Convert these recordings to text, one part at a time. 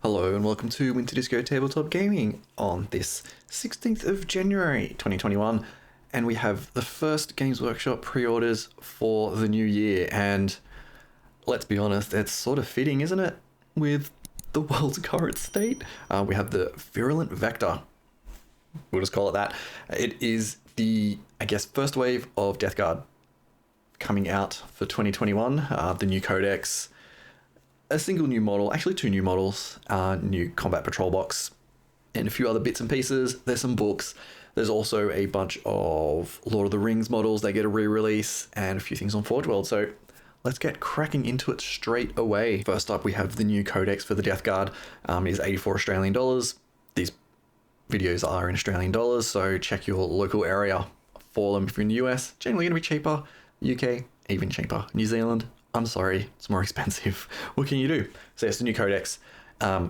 Hello and welcome to Winter Disco Tabletop Gaming on this 16th of January 2021, and we have the first Games Workshop pre-orders for the new year, and let's be honest, it's sort of fitting, isn't it, with the world's current state? We have the Virulent Vector, we'll just call it that. It is the, first wave of Death Guard coming out for 2021, the new Codex, a single new model, actually two new models, new combat patrol box, and a few other bits and pieces. There's some books. There's also a bunch of Lord of the Rings models that get a re-release and a few things on Forge World. So let's get cracking into it straight away. First up, we have the new Codex for the Death Guard. It is 84 Australian dollars. These videos are in Australian dollars, so check your local area for them. If you're in the US, generally going to be cheaper. UK, even cheaper. New Zealand, I'm sorry, it's more expensive. What can you do? So it's the new Codex.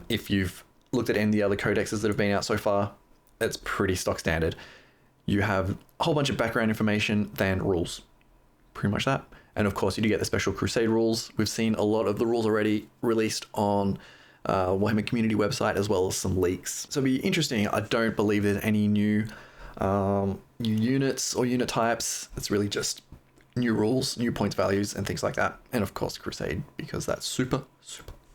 If you've looked at any of the other codexes that have been out so far, it's pretty stock standard. You have a whole bunch of background information, then rules. Pretty much that. And of course, you do get the special Crusade rules. We've seen a lot of the rules already released on Warhammer community website, as well as some leaks. So it'll be interesting. I don't believe there's any new units or unit types. It's really just new rules, new points values, and things like that. And of course, Crusade, because that's super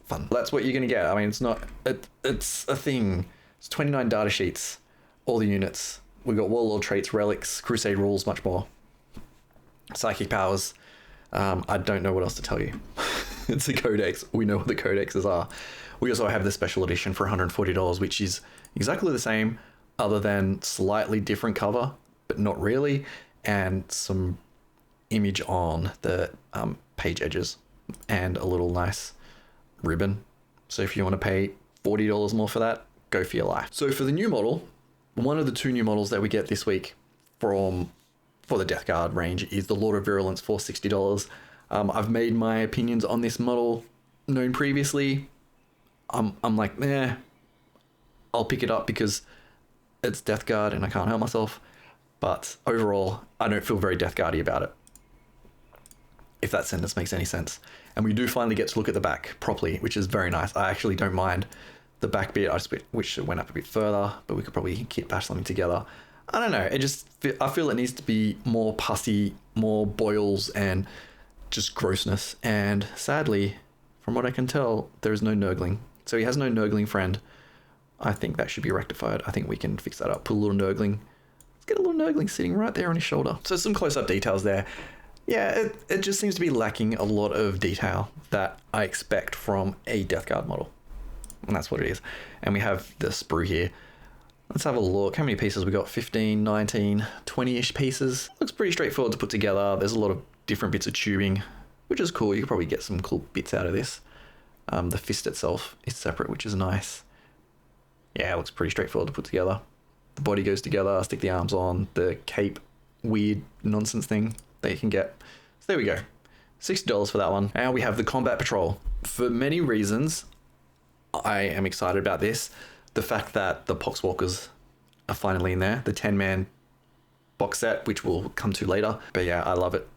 fun. That's what you're going to get. I mean, it's a thing. It's 29 data sheets, all the units. We've got Warlord traits, relics, Crusade rules, much more. Psychic powers. I don't know what else to tell you. It's a Codex. We know what the Codexes are. We also have the special edition for $140, which is exactly the same, other than slightly different cover, but not really, and some image on the page edges and a little nice ribbon. So if you want to pay $40 more for that, go for your life. So for the new model, one of the two new models that we get this week for the Death Guard range is the Lord of Virulence for $60. I've made my opinions on this model known previously. I'm like, I'll pick it up because it's Death Guard and I can't help myself. But overall, I don't feel very Death Guardy about it, if that sentence makes any sense. And we do finally get to look at the back properly, which is very nice. I actually don't mind the back bit. I just wish it went up a bit further, but we could probably kit bash something together. I don't know. I feel it needs to be more pussy, more boils, and just grossness. And sadly, from what I can tell, there is no nurgling. So he has no nurgling friend. I think that should be rectified. I think we can fix that up. Put a little nurgling. Let's get a little nurgling sitting right there on his shoulder. So some close-up details there. Yeah, it just seems to be lacking a lot of detail that I expect from a Death Guard model. And that's what it is. And we have the sprue here. Let's have a look. How many pieces we got? 15, 19, 20-ish pieces. Looks pretty straightforward to put together. There's a lot of different bits of tubing, which is cool. You could probably get some cool bits out of this. The fist itself is separate, which is nice. Yeah, it looks pretty straightforward to put together. The body goes together, stick the arms on, the cape, weird nonsense thing that you can get. So there we go. $60 for that one. Now we have the Combat Patrol. For many reasons, I am excited about this. The fact that the Poxwalkers are finally in there. The 10-man box set, which we'll come to later. But yeah, I love it.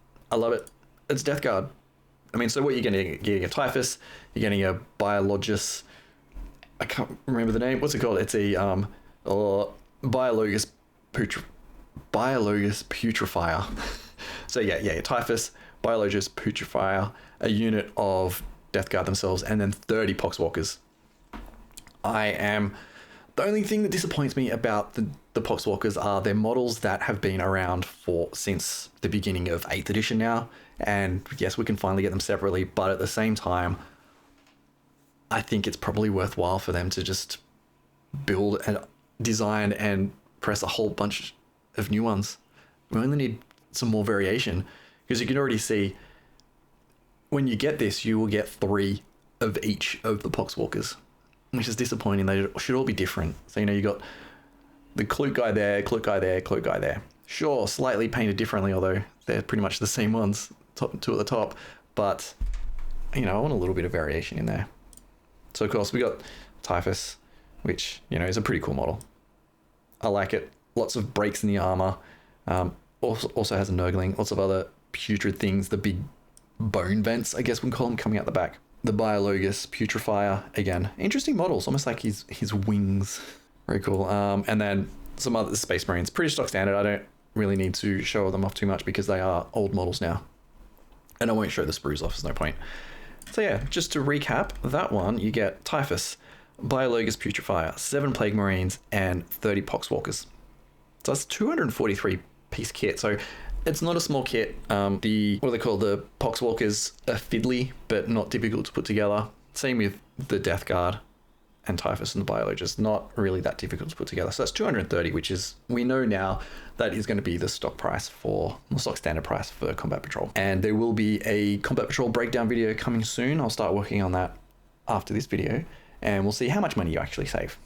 It's Death Guard. I mean, so what you're getting? You're getting a Typhus, you're getting a Biologus. I can't remember the name. What's it called? It's a Biologus Putrefier. So yeah, Typhus, Biologus Putrefier, a unit of Death Guard themselves, and then 30 Poxwalkers. The only thing that disappoints me about the Poxwalkers are their models that have been around since the beginning of 8th edition now. And yes, we can finally get them separately, but at the same time, I think it's probably worthwhile for them to just build and design and press a whole bunch of new ones. We only need some more variation, because you can already see when you get this, you will get 3 of each of the Poxwalkers, which is disappointing. They should all be different. So, you got the Cloak guy there, Cloak guy there, Cloak guy there. Sure, slightly painted differently, although they're pretty much the same ones, two at the top. But, I want a little bit of variation in there. So, of course, we got Typhus, which, is a pretty cool model. I like it. Lots of breaks in the armor. Also has a nurgling. Lots of other putrid things. The big bone vents, I guess we can call them, coming out the back. the Biologus Putrefier, again, interesting models, almost like his wings. Very cool. And then some other Space Marines, pretty stock standard. I don't really need to show them off too much because they are old models now. And I won't show the sprues off, there's no point. So yeah, just to recap, that one, you get Typhus, Biologus Putrefier, 7 Plague Marines, and 30 Poxwalkers. So that's 243 piece kit. So it's not a small kit. What do they call the Poxwalkers are fiddly, but not difficult to put together. Same with the Death Guard and Typhus and the Biologus, not really that difficult to put together. So that's 230, which is, we know now that is going to be the stock price for, the stock standard price for Combat Patrol. And there will be a Combat Patrol breakdown video coming soon. I'll start working on that after this video, and we'll see how much money you actually save.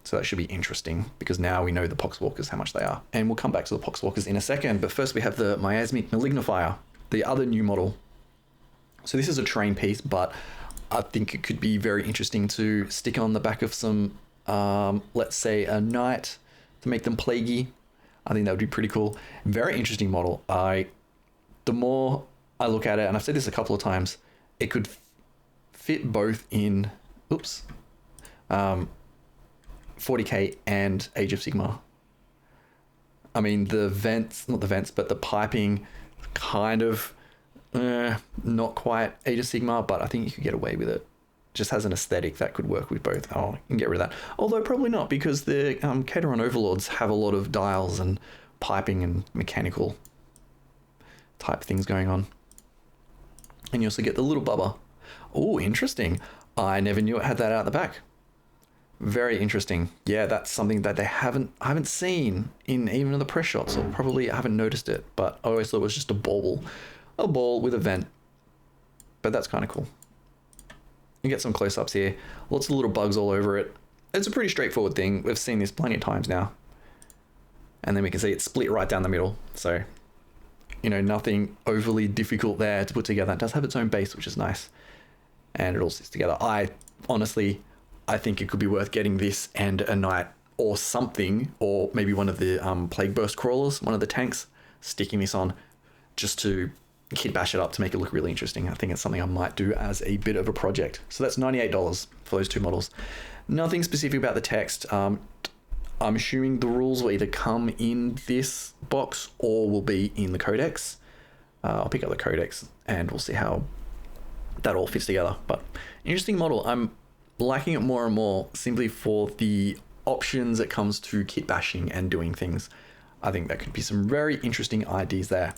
So that should be interesting, because now we know the Poxwalkers, how much they are. And we'll come back to the Poxwalkers in a second, but first we have the Miasmic Malignifier, the other new model. So this is a terrain piece, but I think it could be very interesting to stick on the back of some, let's say, a knight to make them plaguey. I think that would be pretty cool. Very interesting model. The more I look at it, and I've said this a couple of times, it could fit both in, 40k and Age of Sigmar. I mean, the vents, not the vents, but the piping, kind of not quite Age of Sigmar, but I think you could get away with it. Just has an aesthetic that could work with both. Oh, you can get rid of that. Although probably not, because the Cateron Overlords have a lot of dials and piping and mechanical type things going on. And you also get the little bubba. Oh, interesting. I never knew it had that out the back. Very interesting. Yeah, that's something that I haven't seen in even the press shots, or probably I haven't noticed it, but I always thought it was just a ball with a vent. But that's kind of cool. You get some close-ups here. Lots of little bugs all over it. It's a pretty straightforward thing. We've seen this plenty of times now. And then we can see it's split right down the middle. So, you know, nothing overly difficult there to put together. It does have its own base, which is nice. And it all sits together. I think it could be worth getting this and a knight or something, or maybe one of the Plague Burst Crawlers, one of the tanks, sticking this on just to kit bash it up to make it look really interesting. I think it's something I might do as a bit of a project. So that's $98 for those two models. Nothing specific about the text. I'm assuming the rules will either come in this box or will be in the Codex. I'll pick up the Codex and we'll see how that all fits together. But interesting model. I'm liking it more and more simply for the options it comes to kit bashing and doing things. I think that could be some very interesting ideas there.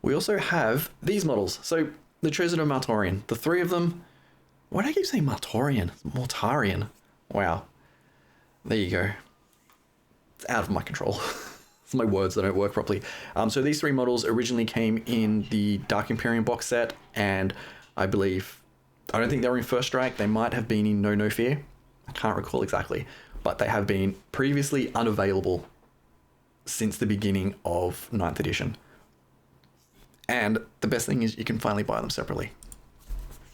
We also have these models. So the Chosen of Mortarion, the 3 of them. Why do I keep saying Mortarion? Mortarion. Wow. There you go. It's out of my control. It's my words that don't work properly. So these 3 models originally came in the Dark Imperium box set, and I don't think they were in First Strike. They might have been in No Fear. I can't recall exactly, but they have been previously unavailable since the beginning of 9th edition. And the best thing is you can finally buy them separately.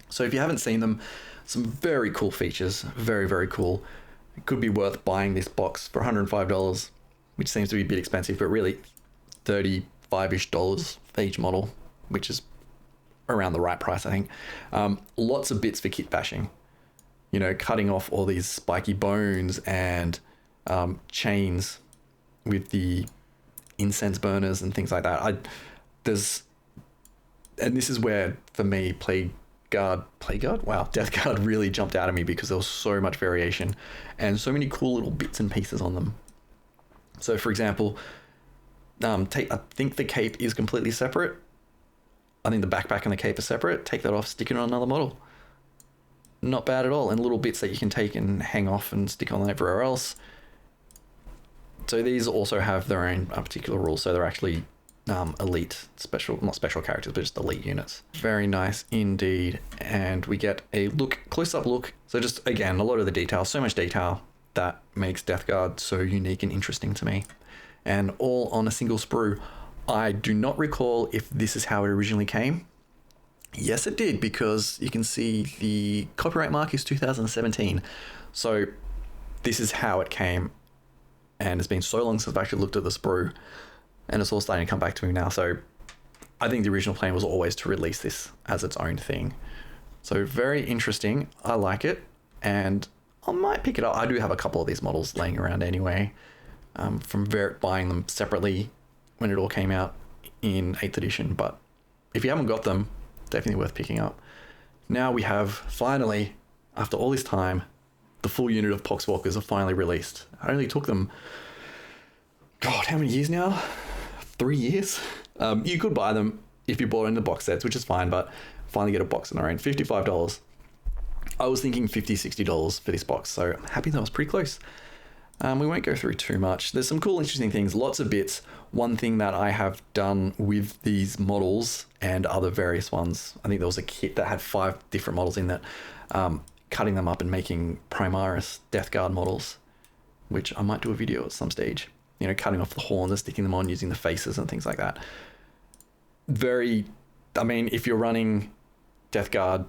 So if you haven't seen them, some very cool features, very, very cool. It could be worth buying this box for $105, which seems to be a bit expensive, but really $35-ish for each model, which is around the right price, I think. Lots of bits for kit bashing. You know, cutting off all these spiky bones and chains with the incense burners and things like that. And this is where, for me, Plague Guard? Wow, Death Guard really jumped out at me because there was so much variation and so many cool little bits and pieces on them. So, for example, I think the cape is completely separate. I think the backpack and the cape are separate. Take that off, stick it on another model. Not bad at all. And little bits that you can take and hang off and stick on everywhere else. So these also have their own particular rules. So they're actually elite, not special characters, but just elite units. Very nice indeed. And we get a close-up look. So just, again, a lot of the detail, so much detail that makes Death Guard so unique and interesting to me. And all on a single sprue. I do not recall if this is how it originally came. Yes, it did, because you can see the copyright mark is 2017. So this is how it came. And it's been so long since I've actually looked at the sprue. And it's all starting to come back to me now. So I think the original plan was always to release this as its own thing. So very interesting. I like it, and I might pick it up. I do have a couple of these models laying around anyway, from buying them separately when it all came out in 8th edition. But if you haven't got them, definitely worth picking up. Now we have, finally, after all this time, the full unit of Poxwalkers are finally released. It only took them, God, how many years now? 3 years? You could buy them if you bought into box sets, which is fine, but finally get a box on their own. $55. I was thinking $50, $60 for this box, so I'm happy that was pretty close. We won't go through too much. There's some cool, interesting things, lots of bits. One thing that I have done with these models and other various ones, I think there was a kit that had 5 different models in that, cutting them up and making Primaris Death Guard models, which I might do a video at some stage. You know, cutting off the horns and sticking them on, using the faces and things like that. I mean, if you're running Death Guard,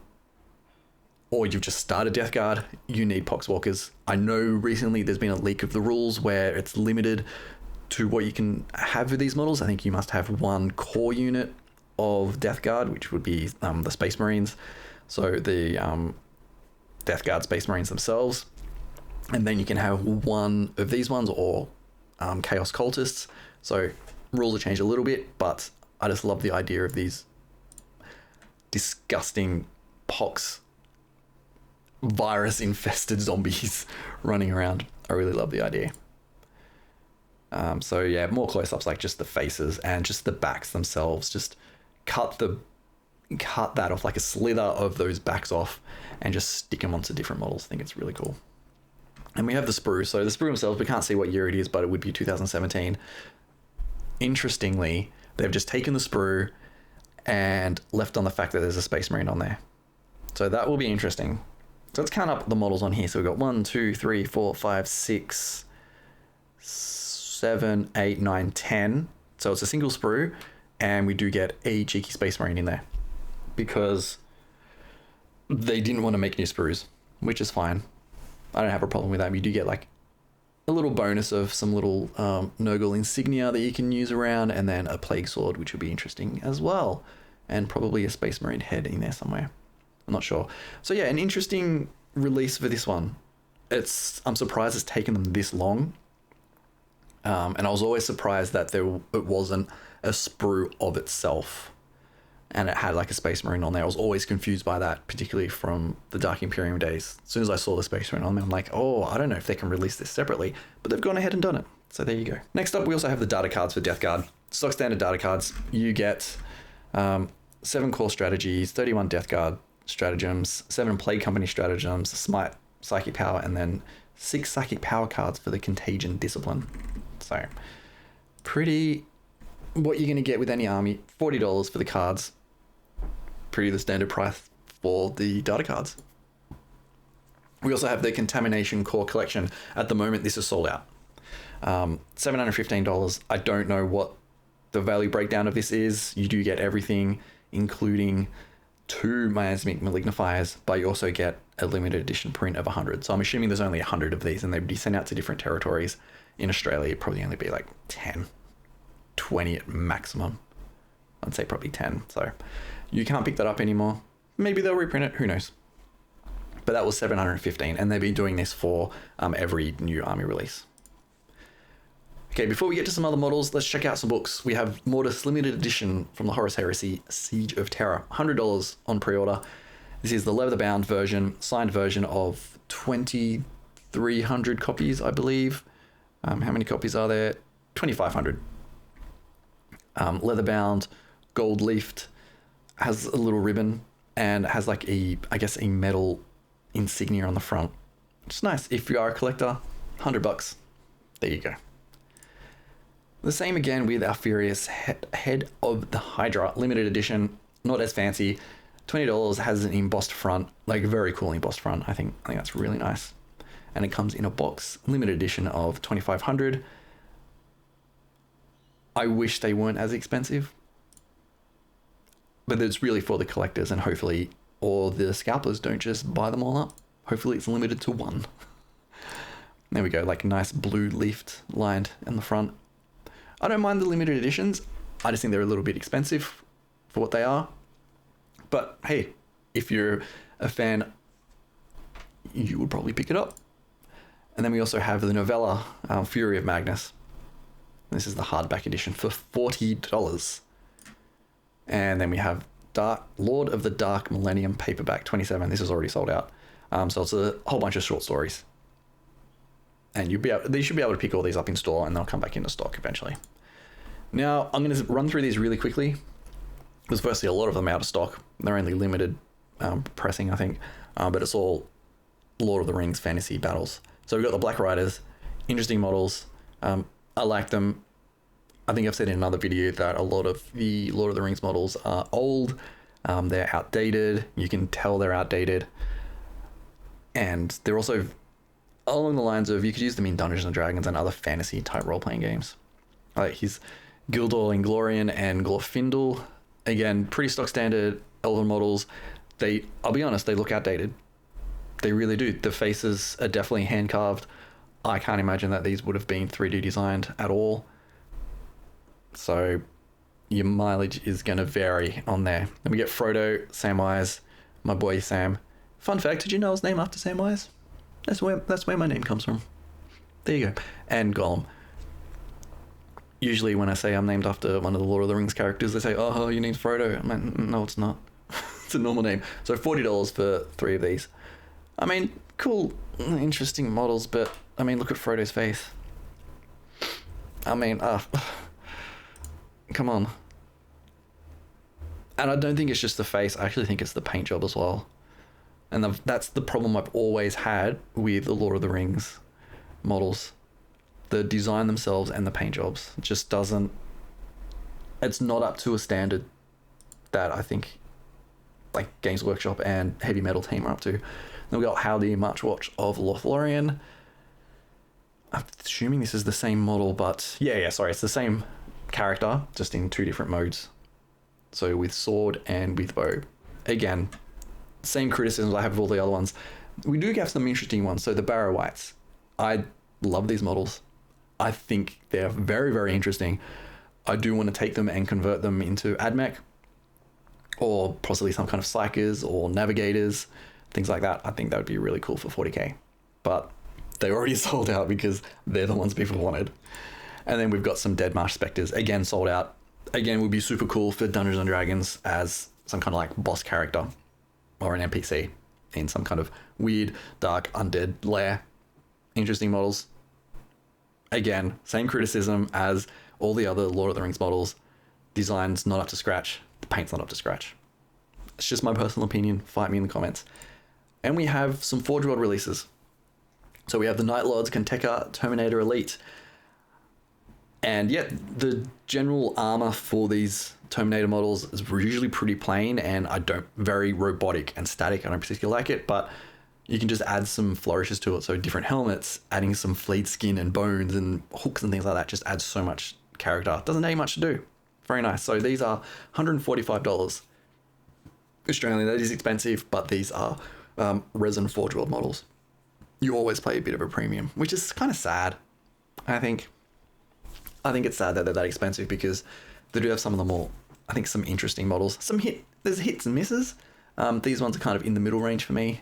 or you've just started Death Guard, you need Poxwalkers. I know recently there's been a leak of the rules where it's limited to what you can have with these models. I think you must have 1 core unit of Death Guard, which would be the Space Marines. So the Death Guard Space Marines themselves. And then you can have 1 of these ones, or Chaos Cultists. So rules have changed a little bit, but I just love the idea of these disgusting pox virus infested zombies running around. I really love the idea. So yeah, more close-ups, like just the faces and just the backs themselves. Just cut that off, like a slither of those backs off, and just stick them onto different models. I think it's really cool. And we have the sprue. So the sprue themselves, we can't see what year it is, but it would be 2017. Interestingly, they've just taken the sprue and left on the fact that there's a Space Marine on there. So that will be interesting. So let's count up the models on here. So we've got 1, 2, 3, 4, 5, 6, 7, 8, 9, 10. So it's a single sprue, and we do get a cheeky Space Marine in there because they didn't want to make new sprues, which is fine. I don't have a problem with that. We do get like a little bonus of some little Nurgle insignia that you can use around, and then a Plague Sword, which would be interesting as well, and probably a Space Marine head in there somewhere. I'm not sure. So yeah, an interesting release for this one. I'm surprised it's taken them this long. And I was always surprised that it wasn't a sprue of itself, and it had like a Space Marine on there. I was always confused by that, particularly from the Dark Imperium days. As soon as I saw the Space Marine on there, I'm like, oh, I don't know if they can release this separately, but they've gone ahead and done it. So there you go. Next up, we also have the data cards for Death Guard. Stock standard data cards. You get 7 core strategies, 31 Death Guard stratagems, 7 Plague Company stratagems, Smite, Psychic Power, and then 6 Psychic Power cards for the Contagion Discipline. So pretty what you're going to get with any army. $40 for the cards. Pretty the standard price for the data cards. We also have the Contamination Core Collection. At the moment, this is sold out. $715. I don't know what the value breakdown of this is. You do get everything, including 2 Miasmic Malignifiers, but you also get a limited edition print of 100. So I'm assuming there's only 100 of these, and they'd be sent out to different territories. In Australia, it'd probably only be like 10, 20 at maximum. I'd say probably 10. So you can't pick that up anymore. Maybe they'll reprint it, who knows. But that was $715, and they've been doing this for every new army release. Okay, before we get to some other models, let's check out some books. We have Mortis Limited Edition from the Horus Heresy, Siege of Terror, $100 on pre-order. This is the leather-bound version, signed version of 2,300 copies, I believe. How many copies are there? 2,500. Leather-bound, gold-leafed, has a little ribbon, and has like a metal insignia on the front. It's nice. If you are a collector, $100. There you go. The same again with our Furious Head of the Hydra, limited edition, not as fancy. $20, has an embossed front, like very cool embossed front. I think that's really nice. And it comes in a box, limited edition of 2,500. I wish they weren't as expensive, but it's really for the collectors, and hopefully all the scalpers don't just buy them all up. Hopefully it's limited to 1. There we go, like nice blue leafed lined in the front. I don't mind the limited editions. I just think they're a little bit expensive for what they are. But hey, if you're a fan, you would probably pick it up. And then we also have the novella, Fury of Magnus. This is the hardback edition for $40. And then we have Lord of the Dark Millennium paperback, 27. This is already sold out. So it's a whole bunch of short stories. And they should be able to pick all these up in store, and they'll come back into stock eventually. Now, I'm going to run through these really quickly, because firstly, a lot of them are out of stock. They're only limited pressing, I think. But it's all Lord of the Rings fantasy battles. So we've got the Black Riders, interesting models. I like them. I think I've said in another video that a lot of the Lord of the Rings models are old. They're outdated. You can tell they're outdated. And they're also along the lines of, you could use them in Dungeons and Dragons and other fantasy type role-playing games. Like his Gildor, Inglorian, and Glorfindel. Again, pretty stock standard elven models. I'll be honest, they look outdated. They really do. The faces are definitely hand-carved. I can't imagine that these would have been 3D designed at all. So your mileage is going to vary on there. Then we get Frodo, Samwise, my boy Sam. Fun fact, did you know I was named after Samwise? That's where my name comes from. There you go. And Gollum. Usually when I say I'm named after one of the Lord of the Rings characters, they say, oh, your name's Frodo. I'm like, no, it's not. It's a normal name. So $40 for 3 of these. I mean, cool, interesting models, but I mean, look at Frodo's face. I mean, come on. And I don't think it's just the face. I actually think it's the paint job as well. And that's the problem I've always had with the Lord of the Rings models. The design themselves and the paint jobs just doesn't... It's not up to a standard that I think like Games Workshop and Heavy Metal Team are up to. Then we got How the March Watch of Lothlorien. I'm assuming this is the same model, but sorry, it's the same character, just in 2 different modes. So with sword and with bow. Again, same criticisms I have of all the other ones. We do have some interesting ones. So the Barrow Whites. I love these models. I think they're very, very interesting. I do want to take them and convert them into AdMech, or possibly some kind of Psychers or Navigators, things like that. I think that would be really cool for 40k. But they already sold out because they're the ones people wanted. And then we've got some Dead Marsh Spectres, again sold out. Again, would be super cool for Dungeons and Dragons as some kind of like boss character or an NPC in some kind of weird, dark, undead lair. Interesting models. Again, same criticism as all the other Lord of the Rings models. Design's not up to scratch. The paint's not up to scratch. It's just my personal opinion. Fight me in the comments. And we have some Forge World releases. So we have the Night Lords Kanteka Terminator Elite. And yeah, the general armor for these Terminator models is usually pretty plain, and very robotic and static. I don't particularly like it, but you can just add some flourishes to it. So different helmets, adding some flayed skin and bones and hooks and things like that just adds so much character. Doesn't take much to do. Very nice. So these are $145 Australian. That is expensive, but these are resin Forge World models. You always pay a bit of a premium, which is kind of sad. I think it's sad that they're that expensive because they do have some of the more, I think, some interesting models. There's hits and misses. These ones are kind of in the middle range for me.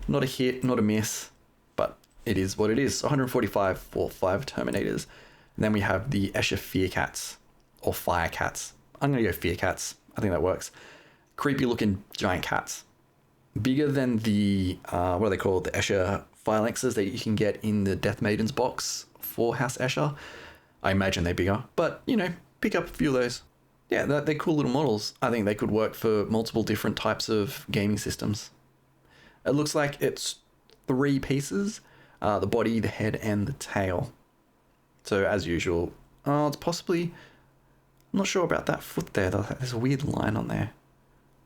Not a hit, not a miss, but it is what it is. 145 for 5 Terminators. And then we have the Escher Fear Cats, or Fire Cats. I'm going to go Fear Cats. I think that works. Creepy looking giant cats. Bigger than the, what are they called? The Escher Phalanxes that you can get in the Death Maidens box for House Escher. I imagine they're bigger, but, pick up a few of those. Yeah, they're cool little models. I think they could work for multiple different types of gaming systems. It looks like it's 3 pieces, the body, the head, and the tail. So as usual, it's possibly, I'm not sure about that foot there. There's a weird line on there.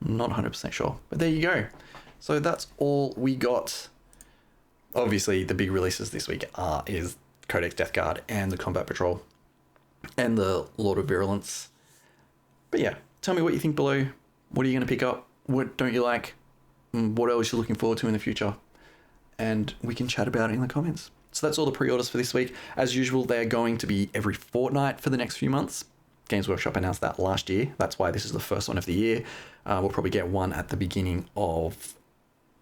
I'm not 100% sure, but there you go. So that's all we got. Obviously, the big releases this week is Codex Death Guard and the Combat Patrol and the Lord of Virulence. But yeah, tell me what you think below. What are you going to pick up? What don't you like? What else you're looking forward to in the future? And we can chat about it in the comments. So that's all the pre-orders for this week. As usual, they're going to be every fortnight for the next few months. Games Workshop announced that last year. That's why this is the first one of the year. We'll probably get one at the beginning of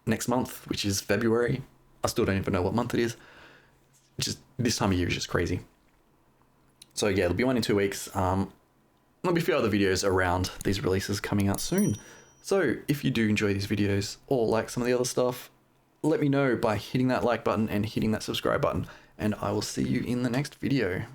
next month, which is February. I still don't even know what month it is. Just this time of year is just crazy. So yeah, there'll be one in 2 weeks. There'll be a few other videos around these releases coming out soon. So if you do enjoy these videos or like some of the other stuff, let me know by hitting that like button and hitting that subscribe button, and I will see you in the next video.